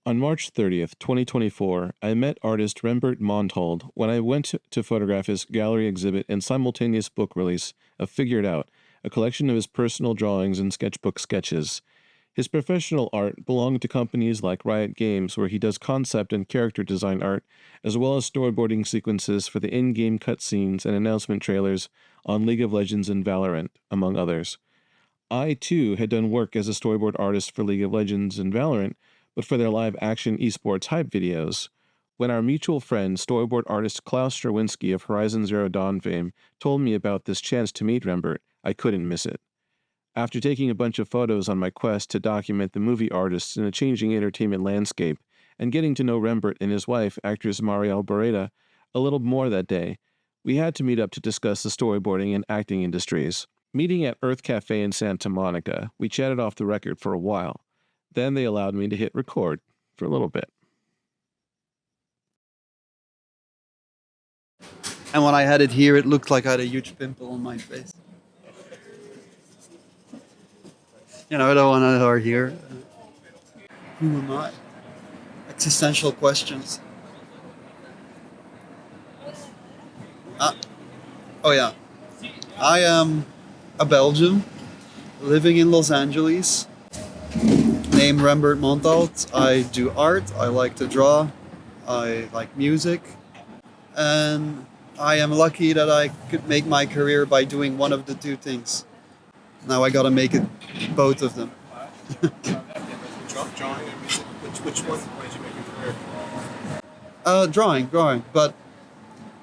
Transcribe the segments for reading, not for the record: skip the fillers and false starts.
On March 30th, 2024, I met artist Rembert Montald when I went to photograph his gallery exhibit and simultaneous book release of Figured Out, a collection of his personal drawings and sketchbook sketches. His professional art belonged to companies like Riot Games, where he does concept and character design art, as well as storyboarding sequences for the in-game cutscenes and announcement trailers on League of Legends and Valorant, among others. I, too, had done work as a storyboard artist for League of Legends and Valorant, but for their live-action esports hype videos. When our mutual friend, storyboard artist Klaus Strawinski of Horizon Zero Dawn fame, told me about this chance to meet Rembert, I couldn't miss it. After taking a bunch of photos on my quest to document the movie artists in a changing entertainment landscape, and getting to know Rembert and his wife, actress Mariel Barreda, a little more that day, we had to meet up to discuss the storyboarding and acting industries. Meeting at Earth Cafe in Santa Monica, we chatted off the record for a while. Then they allowed me to hit record for a little bit. And when I had it here, it looked like I had a huge pimple on my face. You know, I don't want to know here. Who am I? Existential questions. Oh yeah. I am a Belgian living in Los Angeles. Named Rembert Montald. I do art. I like to draw. I like music. And I am lucky that I could make my career by doing one of the two things. Now I gotta make it both of them. Drawing and music. Which one made you make your career? Drawing. But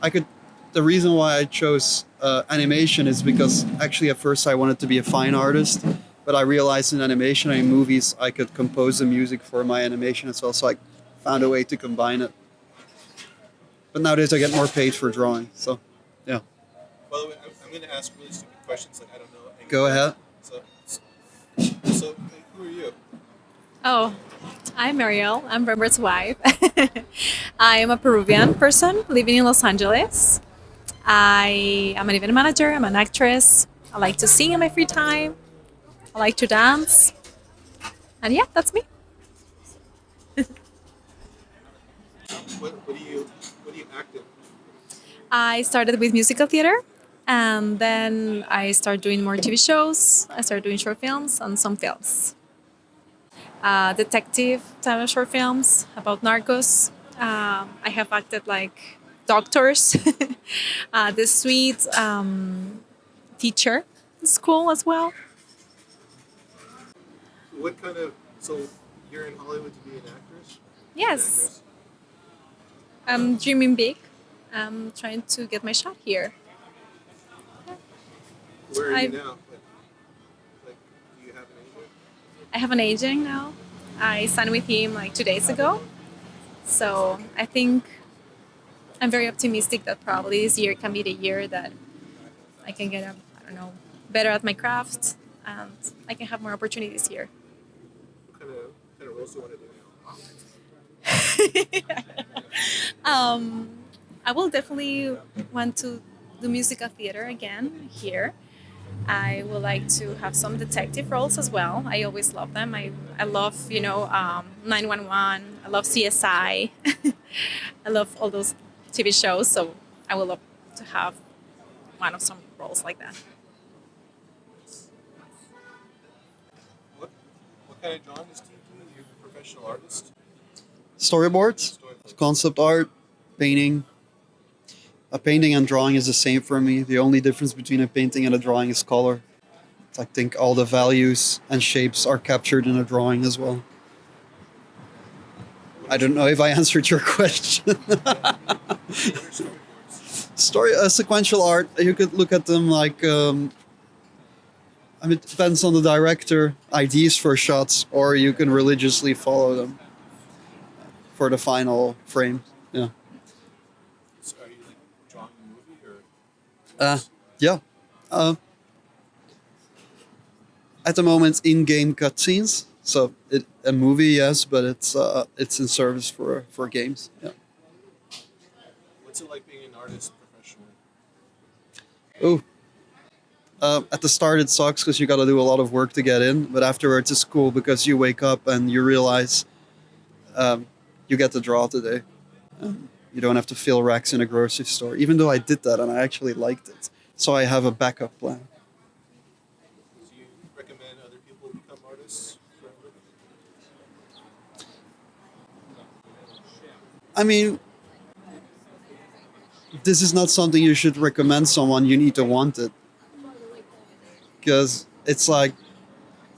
I could. The reason why I chose animation is because actually at first I wanted to be a fine artist, but I realized in animation and in movies I could compose the music for my animation as well. So I found a way to combine it. But nowadays I get more paid for drawing. So yeah. By the way, I'm going to ask really stupid questions that I don't know. Go ahead. So who are you? Oh, I'm Mariel. I'm Rembert's wife. I am a Peruvian person living in Los Angeles. I am an event manager. I'm an actress. I like to sing in my free time. I like to dance. And yeah, that's me. What do you act in? I started with musical theater, and then I started doing more TV shows. I started doing short films and some films. Detective type of short films about narcos. I have acted like doctors, the sweet teacher in school as well. What kind of... So you're in Hollywood to be an actress? Yes, I'm dreaming big. I'm trying to get my shot here. Where are you now? Like, do you have an agent? I have an agent now. I signed with him like 2 days ago. So I think I'm very optimistic that probably this year can be the year that I can get, better at my craft and I can have more opportunities here. What kind of roles do you want to do I will definitely want to do musical theater again here. I would like to have some detective roles as well. I always love them. I love, 911. I love CSI. I love all those TV shows. So I would love to have one of some roles like that. What kind of drawings do you do? You're a professional artist? Storyboards, concept art, painting. A painting and drawing is the same for me. The only difference between a painting and a drawing is color. I think all the values and shapes are captured in a drawing as well. I don't know if I answered your question. Sequential art, you could look at them like... it depends on the director, ideas for shots, or you can religiously follow them for the final frame. Yeah. So are you like drawing a movie or? Yeah. At the moment, in-game cutscenes. So a movie, yes, but it's in service for games. Yeah. What's it like being an artist professionally? At the start, it sucks because you got to do a lot of work to get in. But afterwards, it's cool because you wake up and you realize You get to draw today. You don't have to fill racks in a grocery store, even though I did that and I actually liked it. So I have a backup plan. Do you recommend other people become artists? I mean, this is not something you should recommend someone. You need to want it. Because it's like,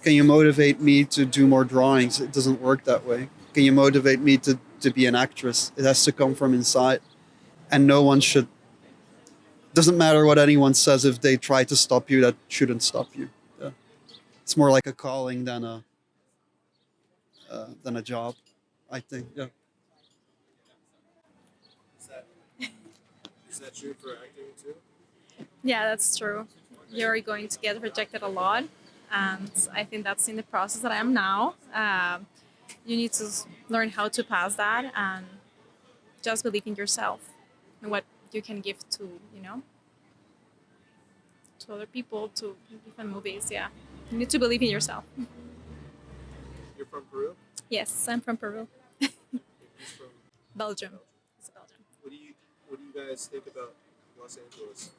can you motivate me to do more drawings? It doesn't work that way. Can you motivate me to be an actress? It has to come from inside. And no one should. Doesn't matter what anyone says, if they try to stop you, that shouldn't stop you. Yeah. It's more like a calling than a job, I think. Yeah. Is that is that true for acting too? Yeah, that's true. You're going to get rejected a lot, and I think that's in the process that I am now. You need to learn how to pass that and just believe in yourself and what you can give to, to other people, to different movies. Yeah, you need to believe in yourself. You're from Peru? Yes, I'm from Peru, He's from Belgium. It's Belgium. what do you guys think about Los Angeles?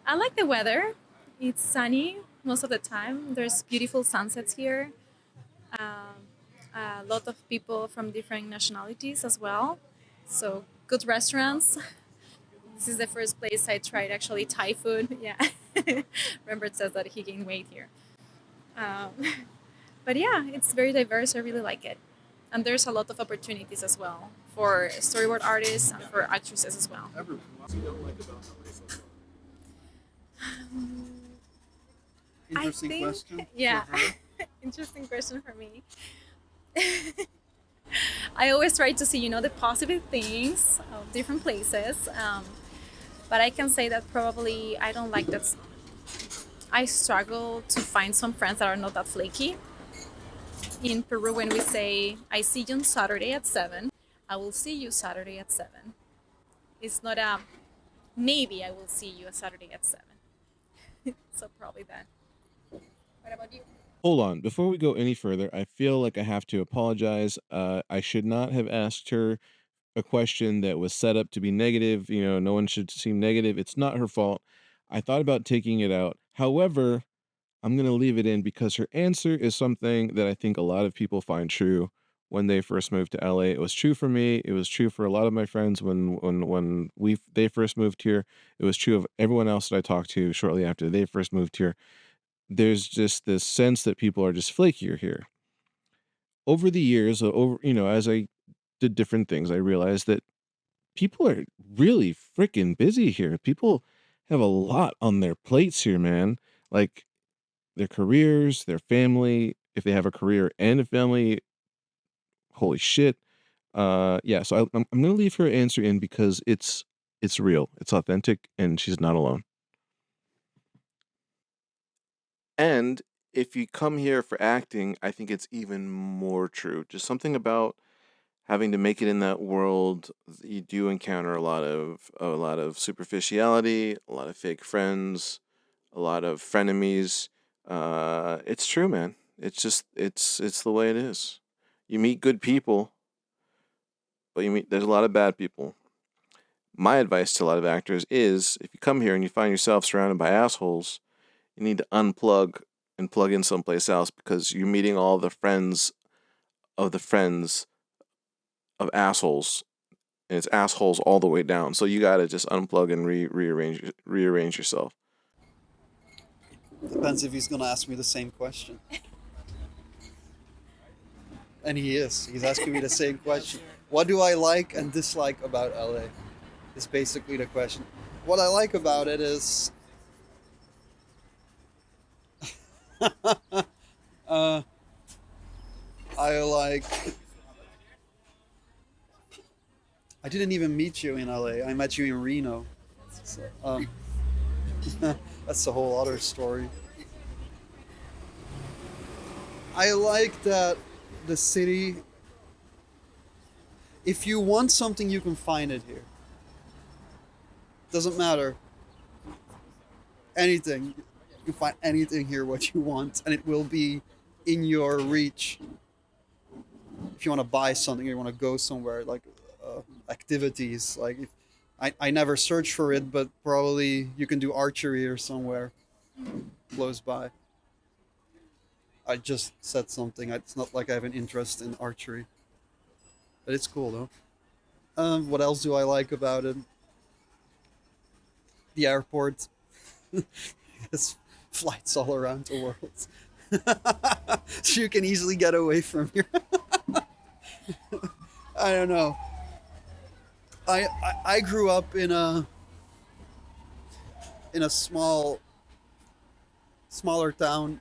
I like the weather. It's sunny most of the time. There's beautiful sunsets here. Um, a lot of people from different nationalities as well. So good restaurants. This is the first place I tried actually Thai food. Yeah, Rembert says that he gained weight here. Um, but yeah, it's very diverse. I really like it, and there's a lot of opportunities as well for storyboard artists and for actresses as well. Everyone. What do you don't like about LA so far? Interesting I think, question. yeah, For her. interesting question for me. I always try to see, the positive things of different places. But I can say that probably I don't like that. I struggle to find some friends that are not that flaky. In Peru, when we say, I see you on Saturday at 7, I will see you Saturday at 7. It's not a maybe I will see you a Saturday at 7. So probably that. What about you? Hold on. Before we go any further, I feel like I have to apologize. I should not have asked her a question that was set up to be negative. No one should seem negative. It's not her fault. I thought about taking it out. However, I'm going to leave it in because her answer is something that I think a lot of people find true when they first moved to LA. It was true for me. It was true for a lot of my friends when they first moved here. It was true of everyone else that I talked to shortly after they first moved here. There's just this sense that people are just flakier here. Over the years, as I did different things, I realized that people are really freaking busy here. People have a lot on their plates here, man. Like their careers, their family, if they have a career and a family, holy shit. Yeah, so I'm gonna leave her answer in because it's real, it's authentic, and she's not alone. And if you come here for acting, I think it's even more true. Just something about having to make it in that world, you do encounter a lot of superficiality, a lot of fake friends, a lot of frenemies. It's true, man. It's just it's the way it is. You meet good people, but there's a lot of bad people. My advice to a lot of actors is if you come here and you find yourself surrounded by assholes, you need to unplug and plug in someplace else because you're meeting all the friends of assholes, and it's assholes all the way down. So you gotta just unplug and rearrange yourself. Depends if he's gonna ask me the same question. And he is. He's asking me the same question. What do I like and dislike about LA? Is basically the question. What I like about it is I like. I didn't even meet you in LA. I met you in Reno. So, that's a whole other story. I like that the city. If you want something, you can find it here. Doesn't matter. Anything. You can find anything here what you want, and it will be in your reach. if you want to buy something, you want to go somewhere, like activities. Like if, I never search for it, but probably you can do archery or somewhere close by. I just said something. It's not like I have an interest in archery, but it's cool though. What else do I like about it? The airport. There's flights all around the world. So you can easily get away from here. I don't know. I grew up in a smaller town,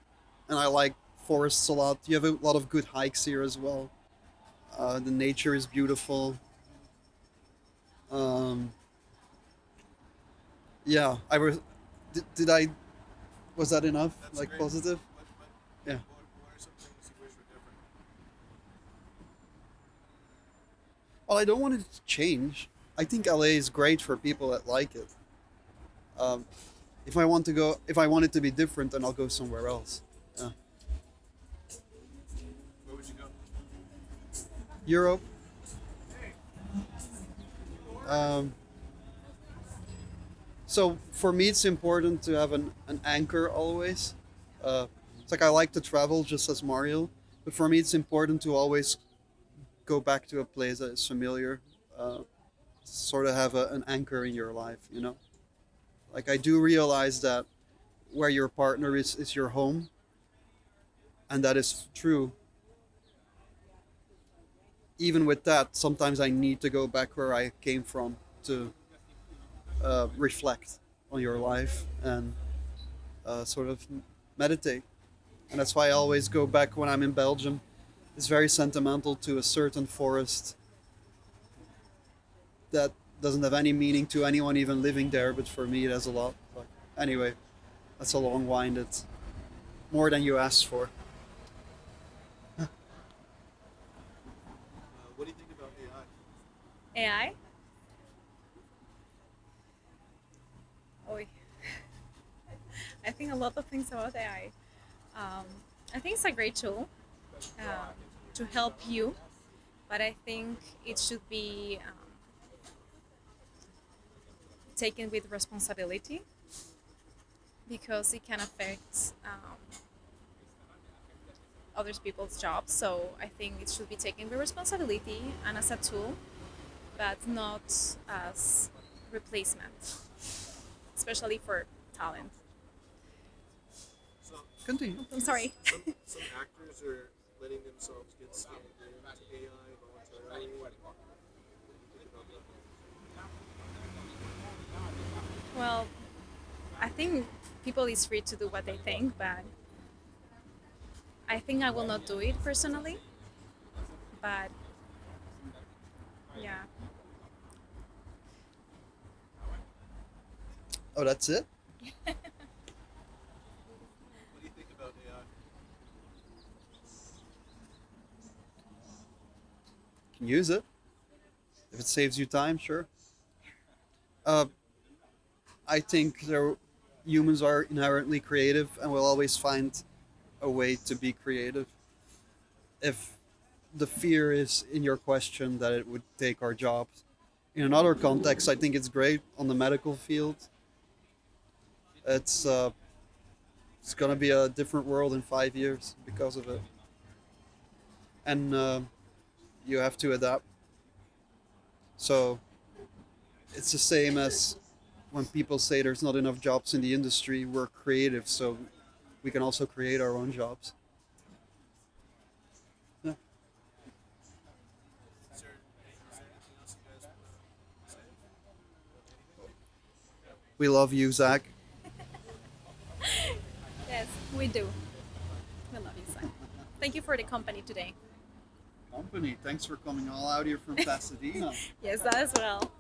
and I like forests a lot. You have a lot of good hikes here as well. The nature is beautiful. Um, yeah, I was. Did I? Was that enough? That's Like great. positive? Yeah. What are some things you wish were different? Well, I don't want it to change. I think LA is great for people that like it. Um, if I want to go, if I want it to be different, then I'll go somewhere else. Yeah. Where would you go? Europe. Um, so for me, it's important to have an anchor always. It's like I like to travel just as Mariel, but for me, it's important to always go back to a place that is familiar. Sort of have an anchor in your life, you know? Like I do realize that where your partner is your home, and that is true. Even with that, sometimes I need to go back where I came from to reflect on your life and sort of meditate. And that's why I always go back when I'm in Belgium. It's very sentimental to a certain forest that doesn't have any meaning to anyone even living there, but for me it has a lot. But anyway, that's a long-winded, more than you asked for. What do you think about AI? AI? Oh, I think a lot of things about AI. I think it's a great tool to help you, but I think it should be taken with responsibility because it can affect other people's jobs. So I think it should be taken with responsibility and as a tool, but not as replacement, especially for talent. So Continue. I'm sorry. some actors are letting themselves get scanned into AI voluntarily. What do you think about that? Well, I think people is free to do what they think, but I think I will not do it personally. But yeah, Oh, that's it? What do you think about AI? Can use it. If it saves you time, sure. Uh, I think humans are inherently creative and will always find a way to be creative. If the fear is in your question that it would take our jobs. In another context, I think it's great on the medical field. It's gonna be a different world in 5 years because of it, and you have to adapt. So it's the same as when people say there's not enough jobs in the industry. We're creative, so we can also create our own jobs. Yeah. Is there anything else you guys want to say? We love you, Zach. yes, we do. We love you, Simon. Thank you for the company today. Company, thanks for coming all out here from Pasadena. Yes, that as well.